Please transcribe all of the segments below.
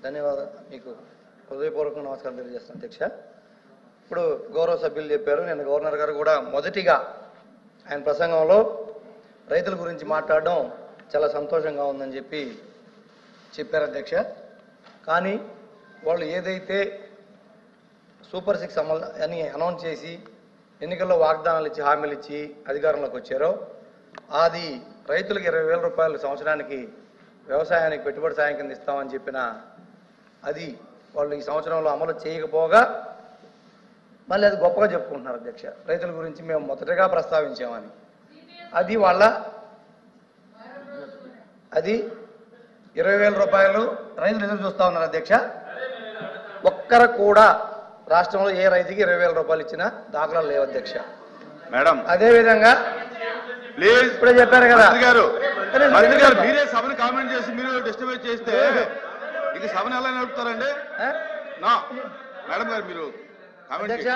ధన్యవాదాలు. మీకు హృదయపూర్వక నమస్కారం తెలియజేస్తాను అధ్యక్ష. ఇప్పుడు గౌరవ సభ్యులు చెప్పారు. నేను గవర్నర్ గారు కూడా మొదటిగా ఆయన ప్రసంగంలో రైతుల గురించి మాట్లాడడం చాలా సంతోషంగా ఉందని చెప్పారు అధ్యక్ష. కానీ వాళ్ళు ఏదైతే సూపర్ 6 అమలు అని అనౌన్స్ చేసి ఎన్నికల్లో వాగ్దానాలు ఇచ్చి హామీలు ఇచ్చి అధికారంలోకి వచ్చారో అది రైతులకు 20,000 రూపాయలు సంవత్సరానికి వ్యవసాయానికి పెట్టుబడి సాయం కింద ఇస్తామని చెప్పిన అది వాళ్ళు ఈ సంవత్సరంలో అమలు చేయకపోగా మళ్ళీ అది గొప్పగా చెప్పుకుంటున్నారు అధ్యక్ష. రైతుల గురించి మేము మొదటగా ప్రస్తావించామని అది 20,000 రూపాయలు రైతులు ఎదురు చూస్తా ఉన్నారు అధ్యక్ష. ఒక్కరు కూడా రాష్ట్రంలో ఏ రైతుకి 20,000 రూపాయలు ఇచ్చినా దాఖలాలు లేవు అధ్యక్ష. మేడం అదేవిధంగా ప్లీజ్ ఇప్పుడే చెప్పారు కదా మంత్రి గారు మీరే సభను కామెంట్ చేసి మీరు డిస్టర్బ్ చేస్తే ఇది సభను ఎలా నడుపుతారండి? మేడం గారు మీరు అధ్యక్ష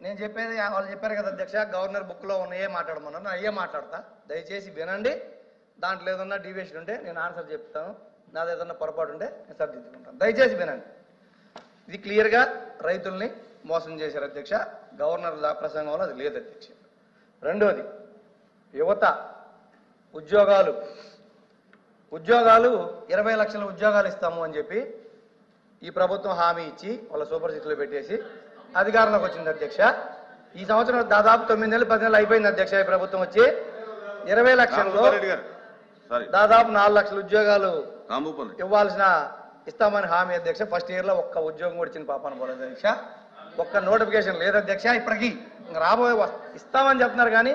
నేను చెప్పేది వాళ్ళు చెప్పారు కదా అధ్యక్ష, గవర్నర్ బుక్ లో ఉన్నాయే మాట్లాడమన్నారు. అయ్యే మాట్లాడతా, దయచేసి వినండి. దాంట్లో ఏదన్నా డీవియేషన్ ఉంటే నేను ఆన్సర్ చెప్తాను, నాది ఏదన్నా పొరపాటు ఉంటే నేను సరిదిద్దుకుంటాను. దయచేసి వినండి. ఇది క్లియర్గా రైతుల్ని మోసం చేశారు అధ్యక్ష. గవర్నర్ ప్రసంగంలో అది లేదు అధ్యక్ష. రెండోది యువత ఉద్యోగాలు 20 లక్షల ఉద్యోగాలు ఇస్తాము అని చెప్పి ఈ ప్రభుత్వం హామీ ఇచ్చి వాళ్ళ సూపర్ 6లో పెట్టేసి అధికారంలోకి వచ్చింది అధ్యక్ష. ఈ సంవత్సరం దాదాపు 9 నెలలు 10 నెలలు అయిపోయింది అధ్యక్ష. ఈ ప్రభుత్వం వచ్చి 20 లక్షల్లో దాదాపు 4 లక్షల ఉద్యోగాలు ఇస్తామని హామీ అధ్యక్ష. ఫస్ట్ ఇయర్ లో ఒక్క ఉద్యోగం కూడా ఇచ్చిన పాపాన పోలేదు అధ్యక్ష. ఒక్క నోటిఫికేషన్ లేదు అధ్యక్ష. ఇప్పటికీ రాబోయే ఇస్తామని చెప్తున్నారు కానీ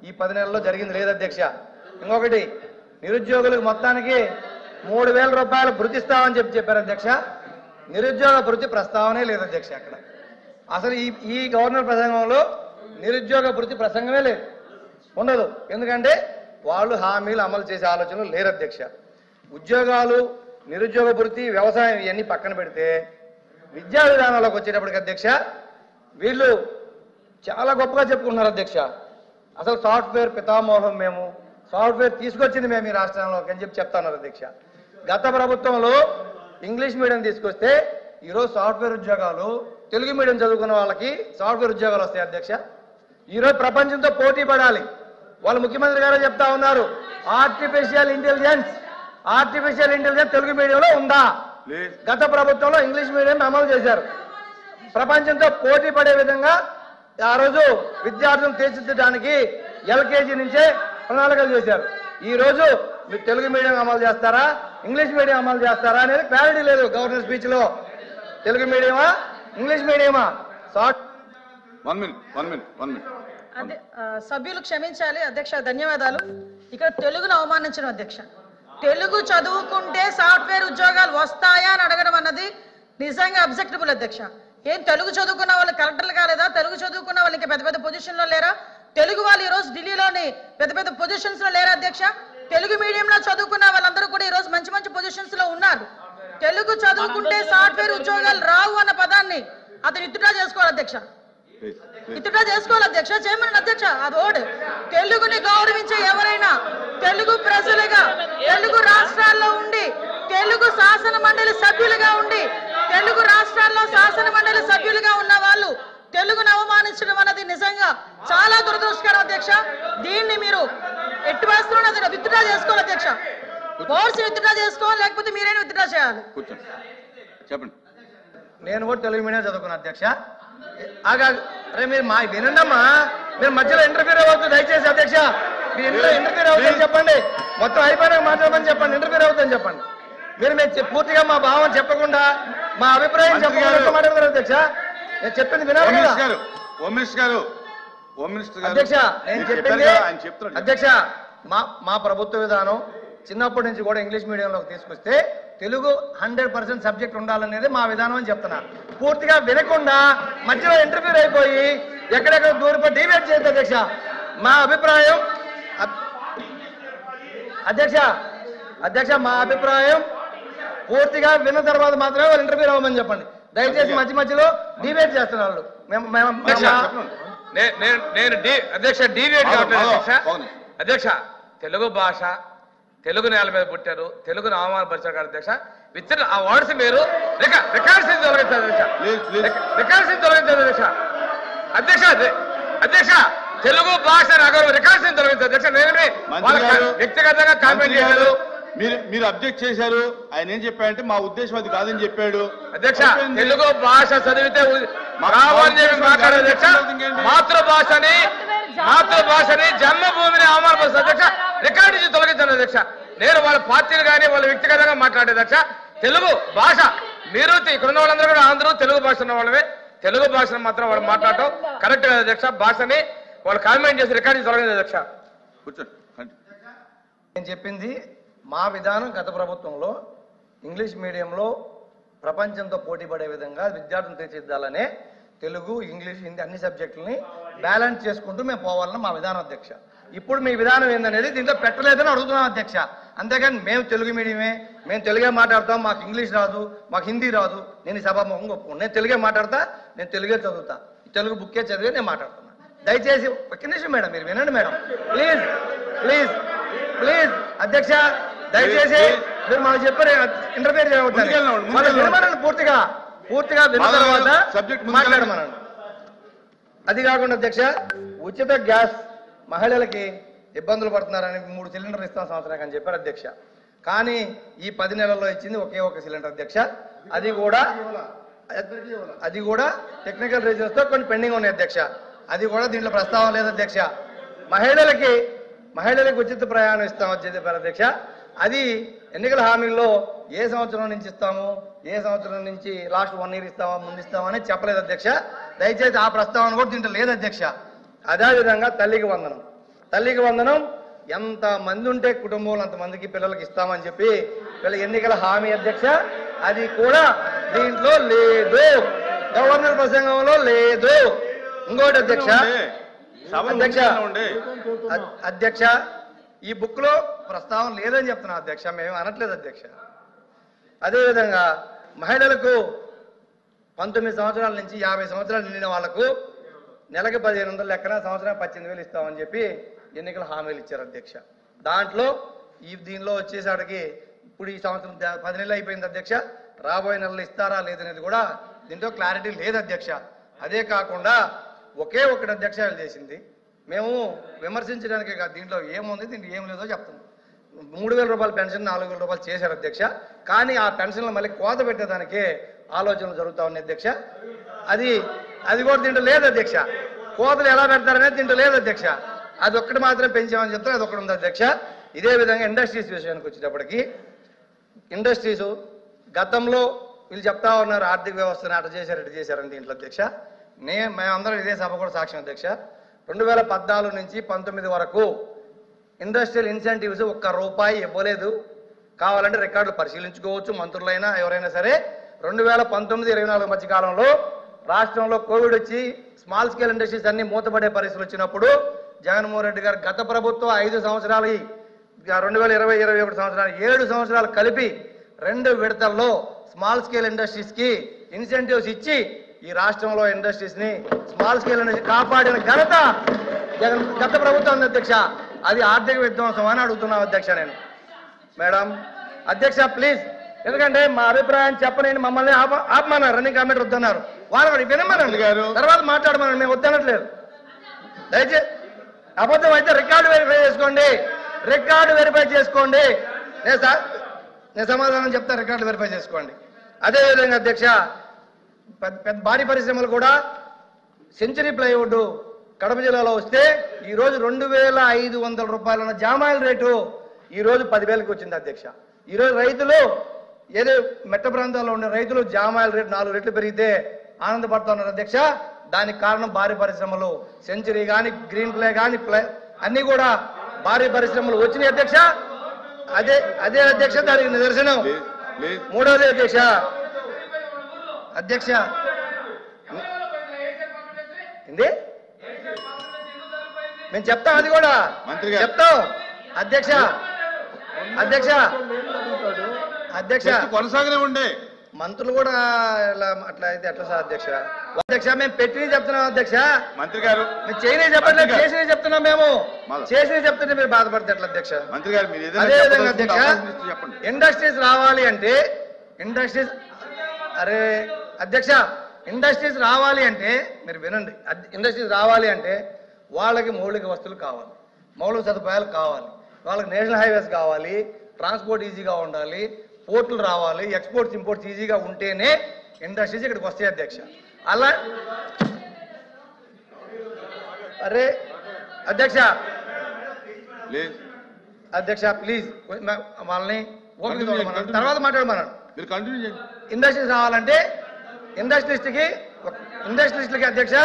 ఈ 10 నెలల్లో జరిగింది లేదు అధ్యక్ష. ఇంకొకటి నిరుద్యోగులకు మొత్తానికి 3,000 రూపాయలు భృతి ఇస్తామని చెప్పారు అధ్యక్ష. నిరుద్యోగ భృతి ప్రస్తావనే లేదు అధ్యక్ష. అక్కడ అసలు ఈ గవర్నర్ ప్రసంగంలో నిరుద్యోగ భృతి ప్రసంగమే లేదు, ఉండదు. ఎందుకంటే వాళ్ళు హామీలు అమలు చేసే ఆలోచనలు లేరు అధ్యక్ష. ఉద్యోగాలు, నిరుద్యోగ భృతి, వ్యవసాయం ఇవన్నీ పక్కన పెడితే విద్యా విధానంలోకి వచ్చేటప్పటికి అధ్యక్ష వీళ్ళు చాలా గొప్పగా చెప్పుకుంటున్నారు అధ్యక్ష. అసలు సాఫ్ట్వేర్ పితామోహం మేము, సాఫ్ట్వేర్ తీసుకొచ్చింది మేము ఈ రాష్ట్రంలోకి అని చెప్తున్నారు అధ్యక్ష. గత ప్రభుత్వంలో ఇంగ్లీష్ మీడియం తీసుకొస్తే ఈరోజు సాఫ్ట్వేర్ ఉద్యోగాలు, తెలుగు మీడియం చదువుకున్న వాళ్ళకి సాఫ్ట్వేర్ ఉద్యోగాలు వస్తాయి అధ్యక్ష. ఈరోజు ప్రపంచంతో పోటీ పడాలి. వాళ్ళు ముఖ్యమంత్రి గారు చెప్తా ఉన్నారు ఆర్టిఫిషియల్ ఇంటెలిజెన్స్ తెలుగు మీడియంలో ఉందా? గత ప్రభుత్వంలో ఇంగ్లీష్ మీడియం అమలు చేశారు. ప్రపంచంతో పోటీ పడే విధంగా ఆ రోజు విద్యార్థులను తీర్చిదిద్దడానికి LKG నుంచే ప్రణాళికలు చేశారు. ఈ రోజు మీరు తెలుగు మీడియం అమలు చేస్తారా, ఇంగ్లీష్ మీడియం అమలు చేస్తారా అనేది క్లారిటీ లేదు గవర్నర్ స్పీచ్ లో. తెలుగు మీడియమా, ఇంగ్లీష్ మీడియమా? సభ్యులు క్షమించాలి అధ్యక్ష. ధన్యవాదాలు. ఇక్కడ తెలుగును అవమానించడం అధ్యక్ష. తెలుగు చదువుకుంటే సాఫ్ట్వేర్ ఉద్యోగాలు వస్తాయా అని అడగడం అన్నది నిజంగా అబ్జెక్టబుల్ అధ్యక్ష. ఏం తెలుగు చదువుకున్న వాళ్ళు కలెక్టర్లు కాలేదా? తెలుగు చదువుకున్న వాళ్ళు ఇంకా పెద్ద పెద్ద పొజిషన్ లో లేరా? తెలుగు వాళ్ళు ఈ రోజు ఢిల్లీలోని పెద్ద పెద్ద పొజిషన్స్ లో లేరా అధ్యక్ష? తెలుగు మీడియంలో చదువుకున్న వాళ్ళందరూ కూడా ఈ రోజు మంచి మంచి పొజిషన్స్ లో ఉన్నారు. తెలుగు చదువుకుంటే సాఫ్ట్వేర్ ఉద్యోగాలు రావు అన్న పదాన్ని అతను ఇత్తుడా చేసుకోవాలి అధ్యక్ష. ఇత్తుడా చేసుకోవాలి అధ్యక్ష. చేయమని అధ్యక్ష. అది ఓడు. తెలుగుని గౌరవించే ఎవరైనా తెలుగు ప్రజలుగా, తెలుగు రాష్ట్రాల్లో ఉండి, తెలుగు శాసన మండలి సభ్యులుగా ఉండి, తెలుగు రాష్ట్రాల్లో శాసన మండలి సభ్యులుగా ఉన్న వాళ్ళు తెలుగును అవమానించడం అన్నది నిజంగా చాలా దురదృష్టకరం అధ్యక్ష. దీన్ని మీరు ఎట్టి వేస్తున్నా విత్డ్రా చేసుకోవాలి అధ్యక్ష. కోర్సు విత్డ్రా చేసుకోవాలి, లేకపోతే మీరైనా విత్డ్రా చేయాలి. చెప్పండి. నేను కూడా తెలుగు మీడియం చదువుకున్నా అధ్యక్ష. అరే మీరు మా వినండమ్మా, మీరు మధ్యలో ఇంటర్ఫీర్ అవ్వద్దు దయచేసి అధ్యక్ష. మీరు ఇంటర్ఫీర్ అవుతుందని చెప్పండి, మొత్తం అయిపోయినాక మాట్లాడమని చెప్పండి. ఇంటర్ఫీర్ అవుతుందని చెప్పండి. మీరు పూర్తిగా మా భావం చెప్పకుండా, మా అభిప్రాయం చెప్పకుండా మాట్లాడతారు అధ్యక్ష. నేను చెప్పింది వినాలి కదా అధ్యక్ష. నేను చెప్పింది అధ్యక్ష, మా ప్రభుత్వ విధానం చిన్నప్పటి నుంచి కూడా ఇంగ్లీష్ మీడియంలోకి తీసుకొస్తే తెలుగు 100% సబ్జెక్ట్ ఉండాలనేది మా విధానం అని చెప్తున్నా. పూర్తిగా వినకుండా మధ్యలో ఇంటర్ఫీర్ అయిపోయి ఎక్కడెక్కడ దూరపడి డిబేట్ చేయొద్దు అధ్యక్ష. మా అభిప్రాయం అధ్యక్ష మా అభిప్రాయం పూర్తిగా విన్న తర్వాత మాత్రమే వాళ్ళు ఇంటర్ఫీర్ అవ్వమని చెప్పండి దయచేసి. మధ్యలో డిబేట్ చేస్తున్నారు. నేను అధ్యక్ష డిబేట్ అధ్యక్ష. తెలుగు భాష, తెలుగు నేల మీద పుట్టారు, తెలుగును అవమానపరిచారు అధ్యక్ష. విత్ ఆ వర్డ్స్ మీరు రికార్డ్స్ తొలగించారు అధ్యక్ష, రికార్డ్స్ తొలగించారు అధ్యక్ష. అధ్యక్ష అధ్యక్ష తెలుగు భాష నగరం రికార్డ్స్ తొలగించారు అధ్యక్ష. నేను వ్యక్తిగతంగా కామెంట్ చేయలేదు. మీరు అబ్జెక్ట్ చేశారు. ఆయన ఏం చెప్పాడంటే మా ఉద్దేశం అది కాదని చెప్పాడు అధ్యక్ష. తెలుగు భాష చదివితే మాట్లాడే అధ్యక్ష. మాతృభాషని జన్మభూమిని అవమానపరుస్తారు అధ్యక్ష. రికార్డు నుంచి తొలగించాను అధ్యక్ష. నేను వాళ్ళ పార్టీలు కానీ వాళ్ళ వ్యక్తిగతంగా మాట్లాడే అధ్యక్ష. తెలుగు భాష మీరు ఇక్కడ ఉన్న వాళ్ళందరూ కూడా అందరూ తెలుగు భాష ఉన్న వాళ్ళమే. తెలుగు భాషను మాత్రం వాళ్ళు మాట్లాడటం కరెక్ట్ కదా అధ్యక్ష. భాషని వాళ్ళు కామెంట్ చేసి రికార్డు నుంచి తొలగించారు అధ్యక్ష. కూర్చోండి. నేను చెప్పింది మా విధానం గత ప్రభుత్వంలో ఇంగ్లీష్ మీడియంలో ప్రపంచంతో పోటీ పడే విధంగా విద్యార్థులను తీర్చిదిద్దాలనే తెలుగు, ఇంగ్లీష్, హిందీ అన్ని సబ్జెక్టులని బ్యాలెన్స్ చేసుకుంటూ మేము పోవాలని మా విధానం అధ్యక్ష. ఇప్పుడు మీ విధానం ఏందనేది దీంట్లో పెట్టలేదని అడుగుతున్నాం అధ్యక్ష. అంతేగాని మేము తెలుగు మీడియమే, మేము తెలుగే మాట్లాడతాం, మాకు ఇంగ్లీష్ రాదు, మాకు హిందీ రాదు. నేను ఈ సభాముఖంగా ఒప్పుకోను. నేను తెలుగే మాట్లాడతా, నేను తెలుగే చదువుతా, తెలుగు బుక్కే చదివే నేను మాట్లాడుతున్నా. దయచేసి ఒక్క నిమిషం మేడం, మీరు వినండి మేడం, ప్లీజ్ ప్లీజ్ ప్లీజ్. అధ్యక్ష దయచేసి మీరు మాకు చెప్పారు ఇంటర్ఫేర్ చేయవద్దని పూర్తిగా విన్న తర్వాత మాట్లాడమనండి. అది కాకుండా అధ్యక్ష ఉచిత గ్యాస్ మహిళలకి ఇబ్బందులు పడుతున్నారని 3 సిలిండర్లు ఇస్తాం సంవత్సరానికి అని చెప్పారు అధ్యక్ష. కానీ ఈ 10 నెలల్లో ఇచ్చింది ఒకే ఒక సిలిండర్ అధ్యక్ష. అది కూడా టెక్నికల్ రీజన్స్ తో కొన్ని పెండింగ్ ఉన్నాయి అధ్యక్ష. అది కూడా దీంట్లో ప్రస్తావన లేదు అధ్యక్ష. మహిళలకి ఉచిత ప్రయాణం ఇస్తామని చెప్పారు అధ్యక్ష. అది ఎన్నికల హామీల్లో ఏ సంవత్సరం నుంచి ఇస్తాము, ఏ సంవత్సరం నుంచి లాస్ట్ 1 year ఇస్తామా, ముందు ఇస్తామని చెప్పలేదు అధ్యక్ష. దయచేసి ఆ ప్రస్తావన కూడా దీంట్లో లేదు అధ్యక్ష. అదేవిధంగా తల్లికి వందనం ఎంత మంది ఉంటే కుటుంబంలో అంతమందికి పిల్లలకి ఇస్తామని చెప్పి ఎన్నికల హామీ అధ్యక్ష. అది కూడా దీంట్లో లేదు, గవర్నర్ ప్రసంగంలో లేదు. ఇంకోటి అధ్యక్ష ఈ బుక్ లో ప్రస్తావన లేదని చెప్తున్నా అధ్యక్ష, మేము అనట్లేదు అధ్యక్ష. అదేవిధంగా మహిళలకు 19 సంవత్సరాల నుంచి 50 సంవత్సరాలు నిండిన వాళ్లకు నెలకి 1500 లెక్కన సంవత్సరానికి 18,000 ఇస్తామని చెప్పి ఎన్నికల హామీలు ఇచ్చారు అధ్యక్ష. దాంట్లో దీనిలో వచ్చేసరికి ఇప్పుడు ఈ సంవత్సరం 10 నెలలు అయిపోయింది అధ్యక్ష. రాబోయే నెలలు ఇస్తారా లేదనేది కూడా దీంట్లో క్లారిటీ లేదు అధ్యక్ష. అదే కాకుండా ఒకే ఒకటి అధ్యక్ష చేసింది, మేము విమర్శించడానికి కాదు, దీంట్లో ఏముంది దీంట్లో ఏం లేదో చెప్తున్నాం. 3,000 రూపాయల పెన్షన్ 4,000 రూపాయలు చేశారు అధ్యక్ష. కానీ ఆ పెన్షన్లు మళ్ళీ కోత పెట్టేదానికే ఆలోచనలు జరుగుతా ఉన్నాయి అధ్యక్ష. అది కూడా దీంట్లో లేదు అధ్యక్ష. కోతలు ఎలా పెడతారనేది దీంట్లో లేదు అధ్యక్ష. అది ఒక్కటి మాత్రం పెంచామని చెప్తారు, అది ఒకటి ఉంది అధ్యక్ష. ఇదే విధంగా ఇండస్ట్రీస్ విషయానికి వచ్చేటప్పటికి ఇండస్ట్రీస్ గతంలో వీళ్ళు చెప్తా ఉన్నారు ఆర్థిక వ్యవస్థను అటు చేశారని దీంట్లో అధ్యక్ష. మేమందరం ఇదే సభ కూడా సాక్ష్యం అధ్యక్ష. 2014 నుంచి 19 వరకు ఇండస్ట్రియల్ ఇన్సెంటివ్స్ ₹1 ఇవ్వలేదు. కావాలంటే రికార్డులు పరిశీలించుకోవచ్చు మంత్రులైనా ఎవరైనా సరే. 2019-24 మధ్య కాలంలో రాష్ట్రంలో కోవిడ్ వచ్చి స్మాల్ స్కేల్ ఇండస్ట్రీస్ అన్ని మూతపడే పరిస్థితులు వచ్చినప్పుడు జగన్మోహన్ రెడ్డి గారు గత ప్రభుత్వం 5 సంవత్సరాలు 2020-21 సంవత్సరాలు 7 సంవత్సరాలు కలిపి 2 విడతల్లో స్మాల్ స్కేల్ ఇండస్ట్రీస్ కి ఇన్సెంటివ్స్ ఇచ్చి ఈ రాష్ట్రంలో ఇండస్ట్రీస్ ని స్మాల్ స్కేల్ ఇండస్ట్రీ కాపాడిన ఘనత గత ప్రభుత్వం అధ్యక్ష. అది ఆర్థిక విధ్వంసం అని అడుగుతున్నాం అధ్యక్ష. నేను మేడం అధ్యక్ష ప్లీజ్, ఎందుకంటే మా అభిప్రాయం చెప్పని మమ్మల్ని ఆపమన్నారు, రన్నింగ్ కామెంట్ వద్దన్నారు. వాళ్ళు వినమనండి, తర్వాత మాట్లాడమనండి, మేము వద్దనట్లేదు. దయచేసి అబద్ధం అయితే రికార్డు వెరిఫై చేసుకోండి. నేను సమాధానం చెప్తా, రికార్డు వెరిఫై చేసుకోండి. అదేవిధంగా అధ్యక్ష పెద్ద భారీ పరిశ్రమలు కూడా సెంచరీ ప్లైవుడ్ కడప జిల్లాలో వస్తే ఈ రోజు 2,500 రూపాయలు ఉన్న జామాయిల్ రేటు ఈ రోజు 10,000కి వచ్చింది అధ్యక్ష. ఈ రోజు రైతులు ఏదో మెట్ట ప్రాంతాల్లో ఉండే రైతులు జామాయిల్ రేటు 4 రెట్లు పెరిగితే ఆనందపడుతున్నారు అధ్యక్ష. దానికి కారణం భారీ పరిశ్రమలు, సెంచరీ కానీ గ్రీన్ ప్లే కానీ అన్ని కూడా భారీ పరిశ్రమలు వచ్చినాయి అధ్యక్ష. అదే అధ్యక్ష దానికి నిదర్శనం. మూడవది అధ్యక్ష ఏంది మేము చెప్తాం, అది కూడా చెప్తాం అధ్యక్ష. కొనసాగనే ఉండే మంత్రులు కూడా ఇలా అట్లా అయితే ఎట్లా సార్ అధ్యక్ష? అధ్యక్ష మేము పెట్టినవి చెప్తున్నాం అధ్యక్ష. మంత్రి గారు మేము చేయని చెప్పట్లేదు, మంత్రి గారు. చేసినవి చెప్తున్నాం. మేము మాధవ్. చేసినవి చెప్తుంటే మీరు బాధపడితే ఎట్లా అధ్యక్ష? మంత్రి గారు మీరు ఏదైనా అదే విధంగా చెప్పదలుచుకుంటే అధ్యక్ష అవకాశం ఇస్తే చెప్పండి. ఇండస్ట్రీస్ రావాలి అంటే అరే అధ్యక్ష ఇండస్ట్రీస్ రావాలి అంటే మీరు వినండి. ఇండస్ట్రీస్ రావాలి అంటే వాళ్ళకి మౌలిక వస్తువులు కావాలి, మౌలిక సదుపాయాలు కావాలి, వాళ్ళకి నేషనల్ హైవేస్ కావాలి, ట్రాన్స్పోర్ట్ ఈజీగా ఉండాలి, పోర్టులు రావాలి, ఎక్స్పోర్ట్స్ ఇంపోర్ట్స్ ఈజీగా ఉంటేనే ఇండస్ట్రీస్ ఇక్కడికి వస్తాయి అధ్యక్ష. అలా అరే అధ్యక్ష లేదు అధ్యక్ష ప్లీజ్ వాళ్ళని ఓపిక తోడమన్నాను, తర్వాత మాట్లాడమన్నాను. మీరు కంటిన్యూ చేయండి. ఇండస్ట్రీస్ రావాలంటే ఇండస్ట్రియలిస్టులకి అధ్యక్ష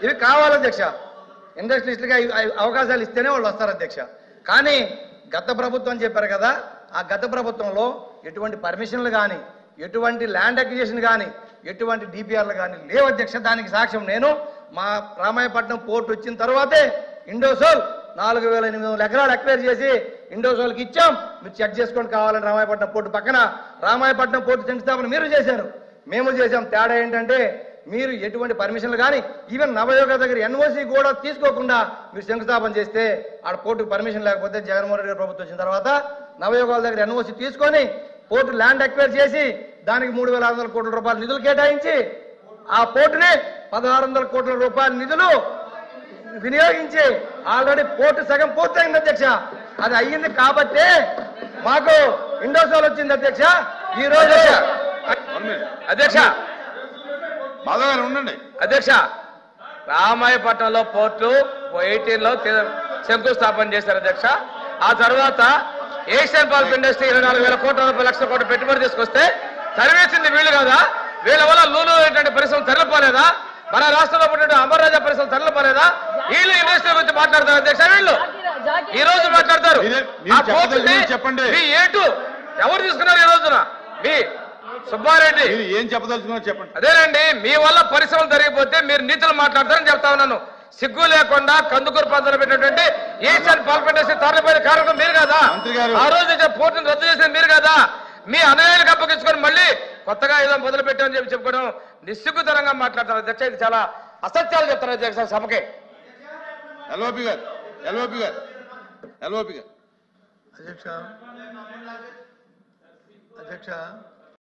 ఇవి కావాలి అధ్యక్ష. ఇండస్ట్రియలిస్టులకి అవకాశాలు ఇస్తేనే వాళ్ళు వస్తారు అధ్యక్ష. కానీ గత ప్రభుత్వం చెప్పారు కదా, ఆ గత ప్రభుత్వంలో ఎటువంటి పర్మిషన్లు కానీ, ఎటువంటి ల్యాండ్ అక్విజిషన్ కానీ, ఎటువంటి డిపిఆర్లు కానీ లేవు అధ్యక్ష. దానికి సాక్ష్యం నేను మా రామాయపట్నం పోర్టు వచ్చిన తర్వాతే ఇండోసోల్ 4,800 ఎకరాలు అక్వైర్ చేసి ఇండోసోల్కి ఇచ్చాం. మీరు చెక్ చేసుకొని కావాలని రామాయపట్నం పోర్టు పక్కన రామాయపట్నం పోర్టు శంకుస్థాపన మీరు చేశారు, మేము చేశాం. తేడా ఏంటంటే మీరు ఎటువంటి పర్మిషన్లు కానీ ఈవెన్ నవయోగ దగ్గర ఎన్ఓసి కూడా తీసుకోకుండా మీరు శంకుస్థాపన చేస్తే ఆడ పోర్టుకు పర్మిషన్ లేకపోతే జగన్మోహన్ రెడ్డి గారి ప్రభుత్వం వచ్చిన తర్వాత నవయోగాల దగ్గర ఎన్ఓసి తీసుకొని పోర్టు ల్యాండ్ అక్వైర్ చేసి దానికి 3,600 కోట్ల రూపాయల నిధులు కేటాయించి ఆ పోర్టుని 1,600 కోట్ల రూపాయల నిధులు వినియోగించి ఆల్రెడీ పోర్టు సగం పూర్తయింది అధ్యక్ష. అది అయ్యింది కాబట్టే మాకు ఇండోసోల్ వచ్చింది అధ్యక్ష. ఈ రోజు అధ్యక్ష మాధవ్ గారు ఉండండి. అధ్యక్ష రామాయపట్నంలో పోర్టు 18లో శంకుస్థాపన చేశారు అధ్యక్ష. ఆ తర్వాత ఏషియన్ పల్ప్ ఇండస్ట్రీ 24,000 కోట్ల రూపాయల లక్షల కోట్ల పెట్టుబడి తీసుకొస్తే తరివేసింది వీళ్ళు కదా. వీళ్ళ వల్ల లూలు ఏంటంటే పరిశ్రమ తరలిపోలేదా? మన రాష్ట్రంలో పుట్టిన అమర్రాజా పరిశ్రమ తరలిపోలేదా? వీళ్ళు ఇండస్ట్రీ గురించి మాట్లాడతారు అధ్యక్ష. వీళ్ళు ఈ రోజు మాట్లాడతారు. ఆ పోర్టుని చెప్పండి. మీ ఏటు ఎవరు తీసుకున్నారు ఈ రోజున? మీ సుబ్బారెడ్డి. మీరు ఏం చెప్పదలుచుకున్నారు చెప్పండి. అదేనండి, మీ వల్ల పరిశ్రమలు జరిగిపోతే మీరు నీతులు మాట్లాడతారని చెప్తా ఉన్నాను. సిగ్గు లేకుండా కందుకూరు ప్రాంతంలో పెట్టినటువంటి ఏషియన్ పల్ప్ ఇండస్ట్రీ తరలిపోయిన కారణం మీరు కదా. ఆ రోజు పోర్టును రద్దు చేసిన మీరు కదా. మీ అన్నయ్యలకు అప్పగించుకొని మళ్ళీ కొత్తగా ఏదో మొదలు పెట్టామని చెప్పి చెప్పుకోవడం నిస్సిగ్గుతనంగా మాట్లాడతారు అధ్యక్ష. ఇది చాలా అసత్యాలు చెప్తారు అధ్యక్ష సభకే. ఎల్ఓపి గారు అధ్యక్ష